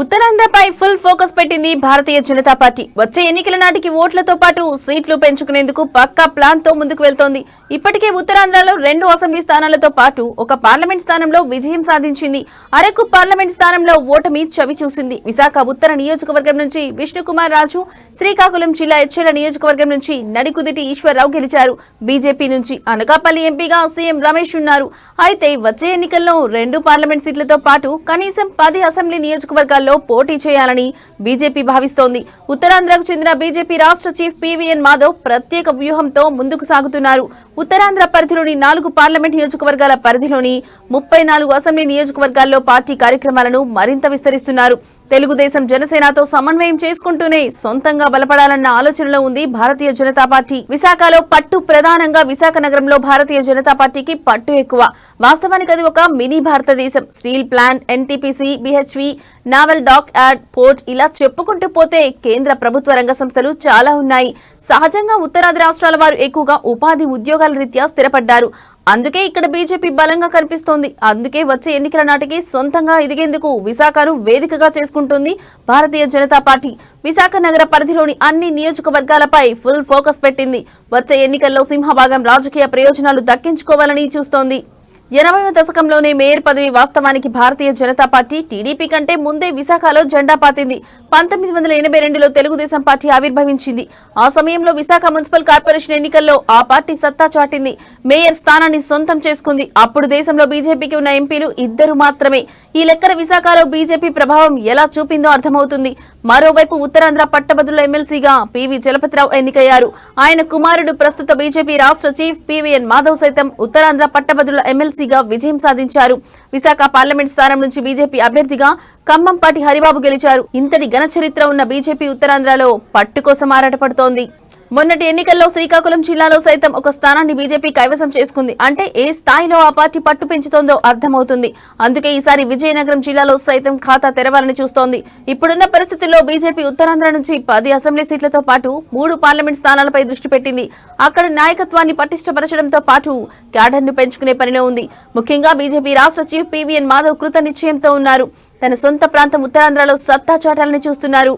ఉత్తరాంధ్రపై full focus పెట్టింది Bharatiya Janata party. వచ్చే ఎన్నికల నాటికి ఓట్లతో పాటు సీట్లు పెంచుకునేందుకు పక్కా ప్లాన్ తో ముందుకు వెళ్తోంది. ఇప్పటికే ఉత్తరాంధ్రలో 2 అసెంబ్లీ స్థానాలతో పాటు ఒక పార్లమెంట్ స్థానంలో విజయం సాధించింది. అరకు పార్లమెంట్ స్థానంలో ఓటమి చవి చూసింది. విశాఖ ఉత్తర నియోజకవర్గం నుంచి విష్ణుకుమార్ రాజు, శ్రీకాకుళం జిల్లా ఎచ్చెల నియోజకవర్గం నుంచి నడికుదిటి ఈశ్వరరావు గెలిచారు. బీజేపీ నుంచి అనకాపల్లి ఎంపీగా సీఎం రమేష్ ఉన్నారు. అయితే వచ్చే ఎన్నికల్లో 2 పార్లమెంట్ సీట్లతో పాటు కనీసం 10 అసెంబ్లీ నియోజకవర్గాల్లో పోటీ చేయాలని బీజేపీ భావిస్తోంది. ఉత్తరాంధ్రకు చెందిన బీజేపీ రాష్ట్ర చీఫ్ పీవీఎన్ మాధవ్ ప్రత్యేక వ్యూహంతో ముందుకు సాగుతున్నారు. ఉత్తరాంధ్ర పరిధిలోని 4 పార్లమెంట్ నియోజకవర్గాల పరిధిలోని 34 అసెంబ్లీ నియోజకవర్గాల్లో పార్టీ కార్యక్రమాలను మరింత విస్తరిస్తున్నారు. తెలుగుదేశం జనసేనతో సమన్వయం చేసుకుంటూనే సొంతంగా బలపడాలన్న ఆలోచనలో ఉంది భారతీయ జనతా పార్టీ. విశాఖలో పట్టు ప్రధానంగా విశాఖ నగరంలో భారతీయ జనతా పార్టీకి పట్టు ఎక్కువ. వాస్తవానికి అది ఒక మినీ భారతదేశం. Steel plant, NTPC, BHPV, naval dockyard, port ఇలా చెప్పుకుంటూ పోతే కేంద్ర ప్రభుత్వ రంగ సంస్థలు చాలా ఉన్నాయి. సహజంగా ఉత్తరాది రాష్ట్రాల వారు ఎక్కువగా ఉపాధి ఉద్యోగాల రీత్యా స్థిరపడ్డారు. అందుకే ఇక్కడ బీజేపీ బలంగా కనిపిస్తోంది. అందుకే వచ్చే ఎన్నికల నాటికి సొంతంగా ఎదిగేందుకు విశాఖను వేదికగా చేసుకుంటుంది భారతీయ జనతా పార్టీ. విశాఖ నగర పరిధిలోని అన్ని నియోజకవర్గాలపై ఫుల్ ఫోకస్ పెట్టింది. వచ్చే ఎన్నికల్లో సింహభాగం రాజకీయ ప్రయోజనాలు దక్కించుకోవాలని చూస్తోంది. 80వ దశకంలోనే మేయర్ పదవి వాస్తవానికి భారతీయ జనతా పార్టీ టీడీపీ కంటే ముందే విశాఖలో జెండా పాతింది. 1982లో తెలుగుదేశం పార్టీ ఆవిర్భవించింది. ఆ సమయంలో విశాఖ మున్సిపల్ కార్పొరేషన్ ఎన్నికల్లో ఆ పార్టీ సత్తా చాటింది. మేయర్ స్థానాన్ని సొంతం చేసుకుంది. అప్పుడు దేశంలో బీజేపీకి ఉన్న ఎంపీలు 2 మాత్రమే. ఈ లెక్కన విశాఖలో బీజేపీ ప్రభావం ఎలా చూపిందో అర్థమవుతుంది. మరోవైపు ఉత్తరాంధ్ర పట్టభద్రుల ఎమ్మెల్సీగా పివి చలపతిరావు ఎన్నికయ్యారు. ఆయన కుమారుడు ప్రస్తుత బీజేపీ రాష్ట్ర చీఫ్ పీవీఎన్ మాధవ్ సైతం ఉత్తరాంధ్ర పట్టభద్రుల ఎమ్మెల్సీగా విజయం సాధించారు. విశాఖ పార్లమెంట్ స్థానం నుంచి బీజేపీ అభ్యర్థిగా ఖమ్మంపాటి హరిబాబు గెలిచారు. ఇంతటి ఘన చరిత్ర ఉన్న బీజేపీ ఉత్తరాంధ్రలో పట్టు కోసం ఆరాటపడుతోంది. మొన్నటి ఎన్నికల్లో శ్రీకాకుళం జిల్లాలో సైతం ఒక స్థానాన్ని బీజేపీ కైవసం చేసుకుంది. అంటే ఏ స్థాయిలో ఆ పార్టీ పట్టు పెంచుతోందో అర్థమవుతుంది. అందుకే ఈసారి విజయనగరం జిల్లాలో సైతం ఖాతా తెరవాలని చూస్తోంది. ఇప్పుడున్న పరిస్థితుల్లో బీజేపీ ఉత్తరాంధ్ర నుంచి 10 అసెంబ్లీ సీట్లతో పాటు 3 పార్లమెంట్ స్థానాలపై దృష్టి పెట్టింది. అక్కడ నాయకత్వాన్ని పటిష్టపరచడంతో పాటు క్యాడర్ను పెంచుకునే పనిలో ఉంది. ముఖ్యంగా బీజేపీ రాష్ట్ర చీఫ్ పీవీఎన్ మాధవ్ కృత నిశ్చయంతో ఉన్నారు. తన సొంత ప్రాంతం ఉత్తరాంధ్రలో సత్తా చాటాలని చూస్తున్నారు.